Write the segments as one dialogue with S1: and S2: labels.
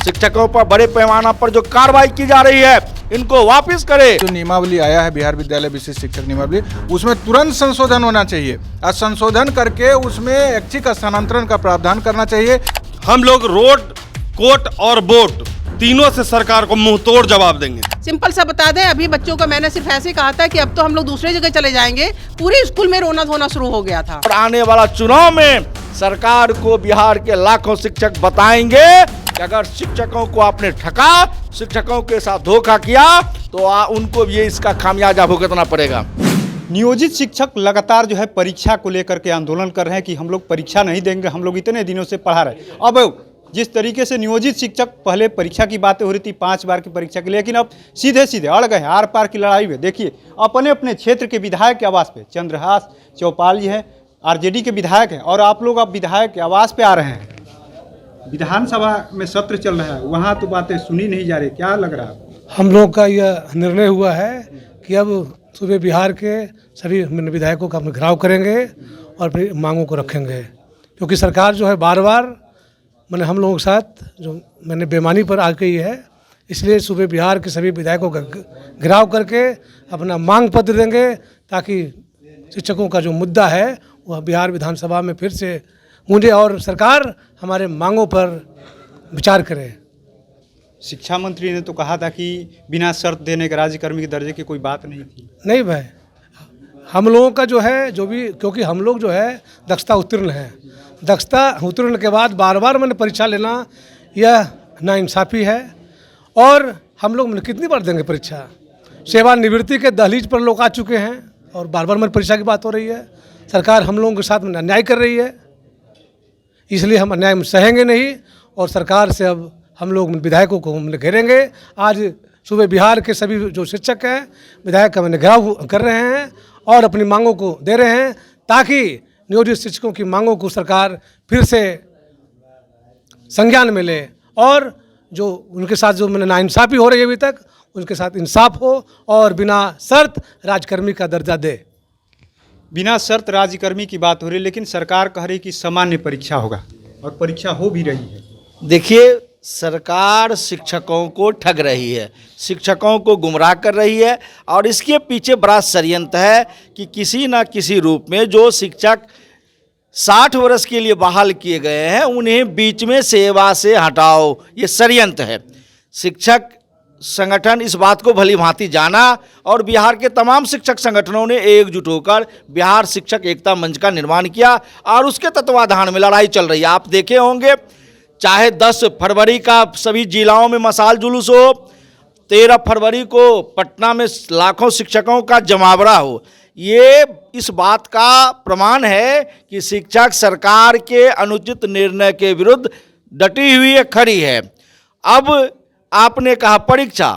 S1: शिक्षकों पर बड़े पैमाना पर जो कार्रवाई की जा रही है इनको वापस करे।
S2: जो नियमावली आया है बिहार विद्यालय विशिष्ट शिक्षक नियमावली, उसमें तुरंत संशोधन होना चाहिए और संशोधन करके उसमें ऐच्छिक स्थानांतरण का प्रावधान करना चाहिए।
S3: हम लोग रोड, कोर्ट और वोट तीनों से सरकार को मुंह तोड़ जवाब देंगे।
S4: सिंपल सा बता दें, अभी बच्चों को मैंने सिर्फ ऐसे कहा था कि अब तो हम लोग दूसरे जगह चले जाएंगे, पूरे स्कूल में रोना धोना शुरू हो गया था।
S1: और आने वाला चुनाव में सरकार को बिहार के लाखों शिक्षक बताएंगे कि अगर शिक्षकों को आपने ठगा, शिक्षकों के साथ धोखा किया तो उनको ये इसका खामियाजा भुगतना पड़ेगा।
S5: नियोजित शिक्षक लगातार जो है परीक्षा को लेकर के आंदोलन कर रहे हैं कि हम लोग परीक्षा नहीं देंगे, हम लोग इतने दिनों से पढ़ा रहे। अब जिस तरीके से नियोजित शिक्षक पहले परीक्षा की बातें हो रही थी 5 बार की परीक्षा के लिए, लेकिन अब सीधे सीधे अड़ गए, आर पार की लड़ाई में। देखिए अपने अपने क्षेत्र के विधायक के आवास पे, चंद्रहास चौपाल जी हैं, आरजेडी के विधायक हैं, और आप लोग अब विधायक के आवास पे आ रहे हैं। विधानसभा में सत्र चल रहा है, वहाँ तो बातें सुनी नहीं जा रही, क्या लग रहा है?
S6: हम लोग का यह निर्णय हुआ है कि अब सूबे बिहार के सभी विधायकों का हम घेराव करेंगे और फिर मांगों को रखेंगे, क्योंकि सरकार जो है बार बार मैंने हम लोगों के साथ जो मैंने बेईमानी पर आ गई है, इसलिए सूबे बिहार के सभी विधायकों का घेराव करके अपना मांग पत्र देंगे ताकि शिक्षकों का जो मुद्दा है वह बिहार विधानसभा में फिर से गूंजे और सरकार हमारे मांगों पर विचार करे।
S5: शिक्षा मंत्री ने तो कहा था कि बिना शर्त देने के राज्यकर्मी के दर्जे की कोई बात नहीं थी।
S6: नहीं भाई, हम लोगों का जो है जो भी, क्योंकि हम लोग जो है दक्षता उत्तीर्ण हैं, दक्षता उत्तीर्ण के बाद बार बार मैंने परीक्षा लेना यह नाइंसाफ़ी है। और हम लोग कितनी बार देंगे परीक्षा? सेवानिवृत्ति के दहलीज पर लोग आ चुके हैं और बार बार मेरी परीक्षा की बात हो रही है। सरकार हम लोगों के साथ में अन्याय कर रही है, इसलिए हम अन्याय में सहेंगे नहीं और सरकार से अब हम लोग विधायकों को हम घेरेंगे। आज सूबे बिहार के सभी जो शिक्षक हैं विधायक का मैंने घेराव कर रहे हैं और अपनी मांगों को दे रहे हैं ताकि नियोजित शिक्षकों की मांगों को सरकार फिर से संज्ञान में ले और जो उनके साथ जो मैंने नाइंसाफ़ी हो रही है अभी तक, उनके साथ इंसाफ हो और बिना शर्त राजकर्मी का दर्जा दे।
S5: बिना शर्त राज्यकर्मी की बात हो रही है, लेकिन सरकार कह रही कि सामान्य परीक्षा होगा और परीक्षा हो भी रही है।
S1: देखिए, सरकार शिक्षकों को ठग रही है, शिक्षकों को गुमराह कर रही है और इसके पीछे बड़ा षड्यंत्र है कि किसी न किसी रूप में जो शिक्षक 60 वर्ष के लिए बहाल किए गए हैं उन्हें बीच में सेवा से हटाओ, ये षड्यंत्र है। शिक्षक संगठन इस बात को भली भांति जाना और बिहार के तमाम शिक्षक संगठनों ने एकजुट होकर बिहार शिक्षक एकता मंच का निर्माण किया और उसके तत्वाधान में लड़ाई चल रही है। आप देखे होंगे, चाहे 10 फरवरी का सभी जिलाओं में मशाल जुलूस हो, 13 फरवरी को पटना में लाखों शिक्षकों का जमावड़ा हो, ये इस बात का प्रमाण है कि शिक्षक सरकार के अनुचित निर्णय के विरुद्ध डटी हुई है, खड़ी है। अब आपने कहा परीक्षा,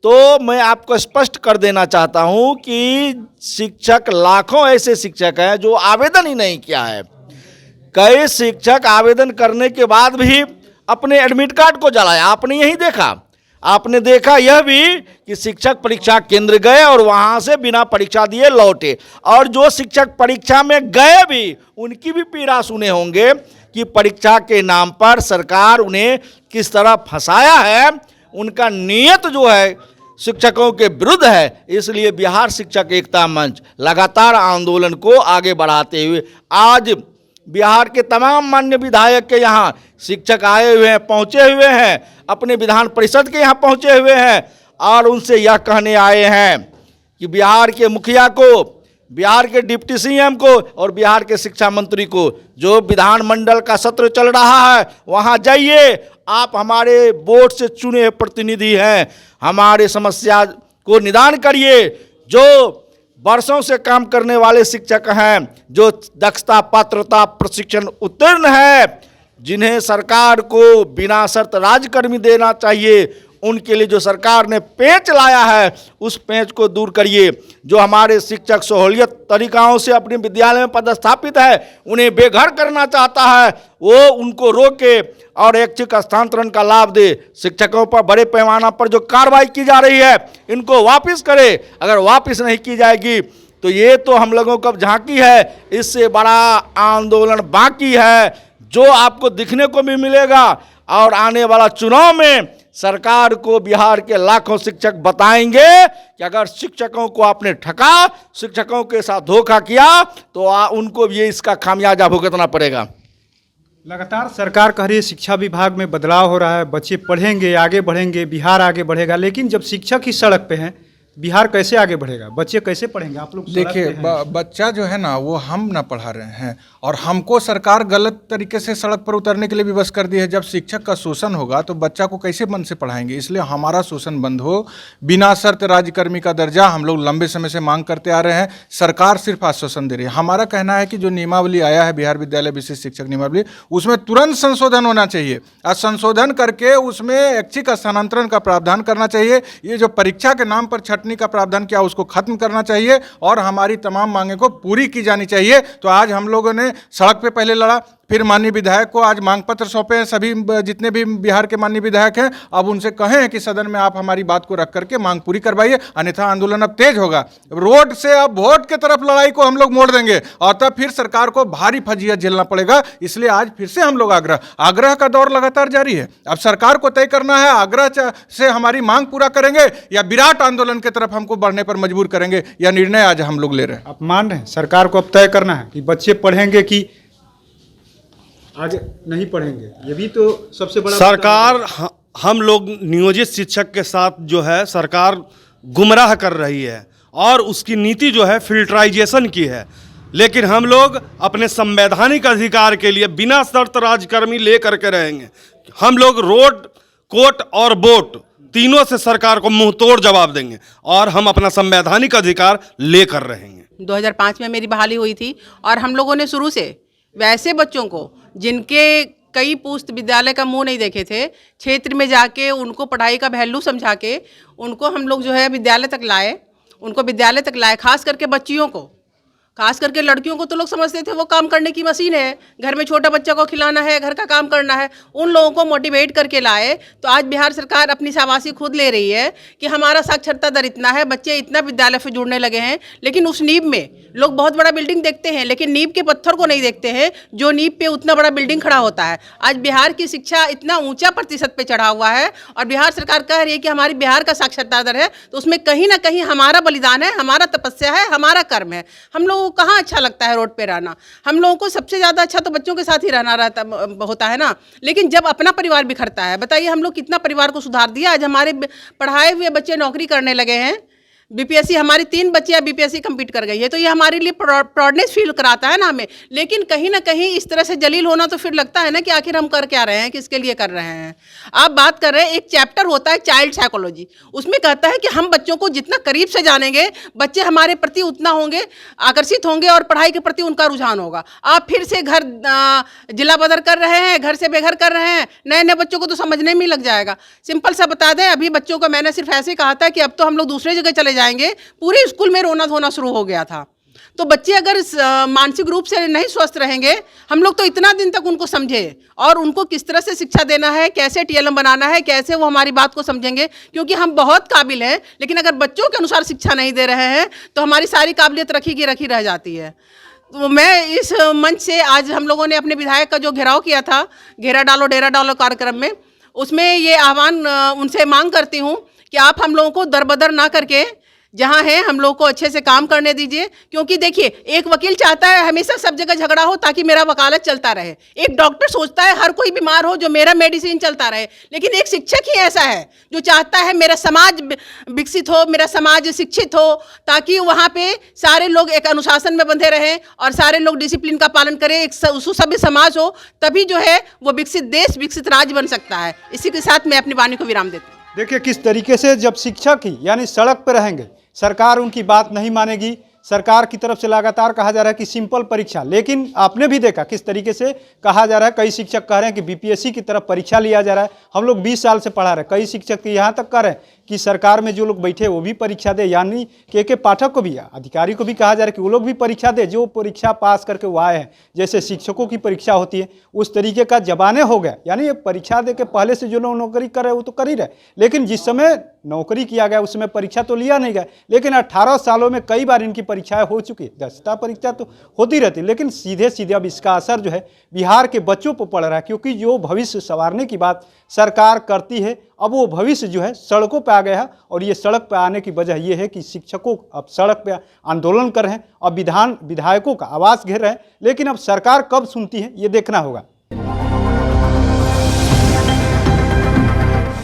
S1: तो मैं आपको स्पष्ट कर देना चाहता हूं कि शिक्षक, लाखों ऐसे शिक्षक हैं जो आवेदन ही नहीं किया है। कई शिक्षक आवेदन करने के बाद भी अपने एडमिट कार्ड को जलाया। आपने यही देखा, आपने देखा यह भी कि शिक्षक परीक्षा केंद्र गए और वहां से बिना परीक्षा दिए लौटे। और जो शिक्षक परीक्षा में गए भी उनकी भी पीड़ा सुने होंगे कि परीक्षा के नाम पर सरकार उन्हें किस तरह फंसाया है। उनका नियत जो है शिक्षकों के विरुद्ध है। इसलिए बिहार शिक्षक एकता मंच लगातार आंदोलन को आगे बढ़ाते हुए आज बिहार के तमाम मान्य विधायक के यहाँ शिक्षक आए हुए हैं, पहुँचे हुए हैं, अपने विधान परिषद के यहाँ पहुँचे हुए हैं और उनसे यह कहने आए हैं कि बिहार के मुखिया को, बिहार के डिप्टी सीएम को और बिहार के शिक्षा मंत्री को, जो विधानमंडल का सत्र चल रहा है वहाँ जाइए, आप हमारे वोट से चुने प्रतिनिधि हैं, हमारे समस्या को निदान करिए। जो वर्षों से काम करने वाले शिक्षक हैं, जो दक्षता, पात्रता, प्रशिक्षण उत्तीर्ण है, जिन्हें सरकार को बिना शर्त राज्यकर्मी देना चाहिए, उनके लिए जो सरकार ने पेंच लाया है उस पेंच को दूर करिए। जो हमारे शिक्षक सहूलियत तरीकाओं से अपने विद्यालय में पदस्थापित है, उन्हें बेघर करना चाहता है, वो उनको रोके और ऐच्छिक हस्तांतरण का लाभ दे। शिक्षकों पर बड़े पैमाना पर जो कार्रवाई की जा रही है इनको वापस करे। अगर वापस नहीं की जाएगी तो ये तो हम लोगों को झांकी है, इससे बड़ा आंदोलन बाकी है। जो आपको दिखने को भी मिलेगा। और आने वाला चुनाव में सरकार को बिहार के लाखों शिक्षक बताएंगे कि अगर शिक्षकों को आपने ठगा, शिक्षकों के साथ धोखा किया तो उनको भी इसका खामियाजा भुगतना पड़ेगा।
S5: लगातार सरकार कह रही है शिक्षा विभाग में बदलाव हो रहा है, बच्चे पढ़ेंगे, आगे बढ़ेंगे, बिहार आगे बढ़ेगा, लेकिन जब शिक्षक ही सड़क पे हैं, बिहार कैसे आगे बढ़ेगा? बच्चे कैसे पढ़ेंगे? आप लोग
S2: देखिए, बच्चा जो है ना, वो हम ना पढ़ा रहे हैं, और हमको सरकार गलत तरीके से सड़क पर उतरने के लिए विवश कर दी है। जब शिक्षक का शोषण होगा तो बच्चा को कैसे मन से पढ़ाएंगे? इसलिए हमारा शोषण बंद हो, बिना शर्त राज्यकर्मी का दर्जा हम लोग लंबे समय से मांग करते आ रहे हैं। सरकार सिर्फ आश्वासन दे रही है। हमारा कहना है कि जो नियमावली आया है, बिहार विद्यालय विशेष शिक्षक नियमावली, उसमें तुरंत संशोधन होना चाहिए, और संशोधन करके उसमें ऐच्छिक स्थानांतरण का प्रावधान करना चाहिए। ये जो परीक्षा के नाम पर छटनी का प्रावधान किया, उसको खत्म करना चाहिए, और हमारी तमाम मांगे को पूरी की जानी चाहिए। तो आज हम लोगों ने सड़क पे पहले लड़ा, फिर माननीय विधायक को आज मांग पत्र सौंपे हैं। सभी जितने भी बिहार के माननीय विधायक हैं, अब उनसे कहें हैं कि सदन में आप हमारी बात को रख करके मांग पूरी करवाइए, अन्यथा आंदोलन अब तेज होगा। रोड से अब वोट के तरफ लड़ाई को हम लोग मोड़ देंगे, और तब फिर सरकार को भारी फजीहत झेलना पड़ेगा। इसलिए आज फिर से हम लोग आग्रह का दौर लगातार जारी है। अब सरकार को तय करना है, आग्रह से हमारी मांग पूरा करेंगे या विराट आंदोलन की तरफ हमको बढ़ने पर मजबूर करेंगे। यह निर्णय आज हम लोग ले रहे हैं।
S5: आप मान रहे हैं सरकार को अब तय करना है कि बच्चे पढ़ेंगे कि आगे नहीं पढ़ेंगे? ये भी तो सबसे बड़ा
S3: सरकार, हम लोग नियोजित शिक्षक के साथ जो है सरकार गुमराह कर रही है, और उसकी नीति जो है फिल्टराइजेशन की है। लेकिन हम लोग अपने संवैधानिक अधिकार के लिए बिना शर्त राज्यकर्मी ले करके रहेंगे। हम लोग रोड, कोर्ट और वोट तीनों से सरकार को मुंह तोड़ जवाब देंगे, और हम अपना संवैधानिक अधिकार लेकर रहेंगे।
S4: 2005 में मेरी बहाली हुई थी, और हम लोगों ने शुरू से वैसे बच्चों को जिनके कई पुस्त विद्यालय का मुंह नहीं देखे थे, क्षेत्र में जाके उनको पढ़ाई का वैल्यू समझा के उनको हम लोग जो है विद्यालय तक लाए, खास करके बच्चियों को, खास करके लड़कियों को तो लोग समझते थे वो काम करने की मशीन है, घर में छोटा बच्चा को खिलाना है, घर का काम करना है। उन लोगों को मोटिवेट करके लाए। तो आज बिहार सरकार अपनी शाबाशी खुद ले रही है कि हमारा साक्षरता दर इतना है, बच्चे इतना विद्यालय से जुड़ने लगे हैं। लेकिन उस नींव में लोग बहुत बड़ा बिल्डिंग देखते हैं, लेकिन नींव के पत्थर को नहीं देखते हैं, जो नींव पे उतना बड़ा बिल्डिंग खड़ा होता है। आज बिहार की शिक्षा इतना ऊंचा प्रतिशत पे चढ़ा हुआ है, और बिहार सरकार कह रही है कि हमारी बिहार का साक्षरता दर है, तो उसमें कहीं ना कहीं हमारा बलिदान है, हमारा तपस्या है, हमारा कर्म है। हम लोगों को कहाँ अच्छा लगता है रोड पे रहना? हम लोगों को सबसे ज़्यादा अच्छा तो बच्चों के साथ ही रहना होता है ना। लेकिन जब अपना परिवार बिखरता है, बताइए हम लोग कितना परिवार को सुधार दिया। आज हमारे पढ़ाए हुए बच्चे नौकरी करने लगे हैं। बीपीएससी, हमारी 3 बच्चियां बीपीएससी कंप्लीट कर गई है, तो ये हमारे लिए प्राउडनेस फील कराता है ना हमें। लेकिन कहीं ना कहीं इस तरह से जलील होना तो फिर लगता है ना कि आखिर हम कर क्या रहे हैं, किसके लिए कर रहे हैं। आप बात कर रहे हैं, एक चैप्टर होता है चाइल्ड साइकोलॉजी, उसमें कहता है कि हम बच्चों को जितना करीब से जानेंगे, बच्चे हमारे प्रति उतना होंगे, आकर्षित होंगे, और पढ़ाई के प्रति उनका रुझान होगा। आप फिर से घर जिला बदर कर रहे हैं, घर से बेघर कर रहे हैं, नए नए बच्चों को तो समझने में लग जाएगा। सिंपल सा बता दें, अभी बच्चों को मैंने सिर्फ ऐसे कहा था कि अब तो हम लोग दूसरे जगह चले जाएंगे, पूरे स्कूल में रोना धोना शुरू हो गया था। तो बच्चे अगर मानसिक रूप से नहीं स्वस्थ रहेंगे, हम लोग तो इतना दिन तक उनको समझे, और उनको किस तरह से शिक्षा देना है, कैसे टीएलएम बनाना है, कैसे वो हमारी बात को समझेंगे। क्योंकि हम बहुत काबिल हैं, लेकिन अगर बच्चों के अनुसार शिक्षा नहीं दे रहे हैं तो हमारी सारी काबिलियत रखी की रखी रह जाती है। तो मैं इस मंच से आज हम लोगों ने अपने विधायक का जो घेराव किया था, घेरा डालो डेरा डालो कार्यक्रम में, उसमें ये आह्वान उनसे मांग करती हूँ कि आप हम लोगों को दरबदर ना करके जहाँ है हम लोग को अच्छे से काम करने दीजिए। क्योंकि देखिए, एक वकील चाहता है हमेशा सब जगह झगड़ा हो ताकि मेरा वकालत चलता रहे। एक डॉक्टर सोचता है हर कोई बीमार हो जो मेरा मेडिसिन चलता रहे। लेकिन एक शिक्षक ही ऐसा है जो चाहता है मेरा समाज विकसित हो, मेरा समाज शिक्षित हो, ताकि वहाँ पे सारे लोग एक अनुशासन में बंधे रहें और सारे लोग डिसिप्लिन का पालन करें, एक सुसभ्य समाज हो, तभी जो है वो विकसित देश, विकसित राज्य बन सकता है। इसी के साथ मैं अपनी वाणी को विराम देती हूँ।
S5: देखिए किस तरीके से जब शिक्षक ही यानी सड़क पर रहेंगे, सरकार उनकी बात नहीं मानेगी। सरकार की तरफ से लगातार कहा जा रहा है कि सिंपल परीक्षा, लेकिन आपने भी देखा किस तरीके से कहा जा रहा है। कई शिक्षक कह रहे हैं कि बीपीएससी की तरफ परीक्षा लिया जा रहा है। हम लोग 20 साल से पढ़ा रहे हैं, कई शिक्षक यहाँ तक कह रहे हैं कि सरकार में जो लोग बैठे वो भी परीक्षा दे, यानी के पाठक को भी, अधिकारी को भी कहा जा रहा है कि वो लोग भी परीक्षा दे, जो परीक्षा पास करके वो आए हैं। जैसे शिक्षकों की परीक्षा होती है उस तरीके का जमाने हो गया, यानी ये परीक्षा दे के पहले से जो लोग नौकरी कर रहे वो तो कर ही रहे, लेकिन जिस समय नौकरी किया गया उस समय परीक्षा तो लिया नहीं गया, लेकिन 18 सालों में कई बार इनकी परीक्षाएं हो चुकी है। दक्षता परीक्षा तो होती रहती, लेकिन सीधे सीधे अब इसका असर जो है बिहार के बच्चों पर पड़ रहा है, क्योंकि जो भविष्य संवारने की बात सरकार करती है अब वो भविष्य जो है सड़कों पर आ गया है। और ये सड़क पर आने की वजह ये है कि शिक्षकों अब सड़क पर आंदोलन कर रहे हैं, अब विधायकों का आवाज़ घेर रहे हैं, लेकिन अब सरकार कब सुनती है ये देखना होगा।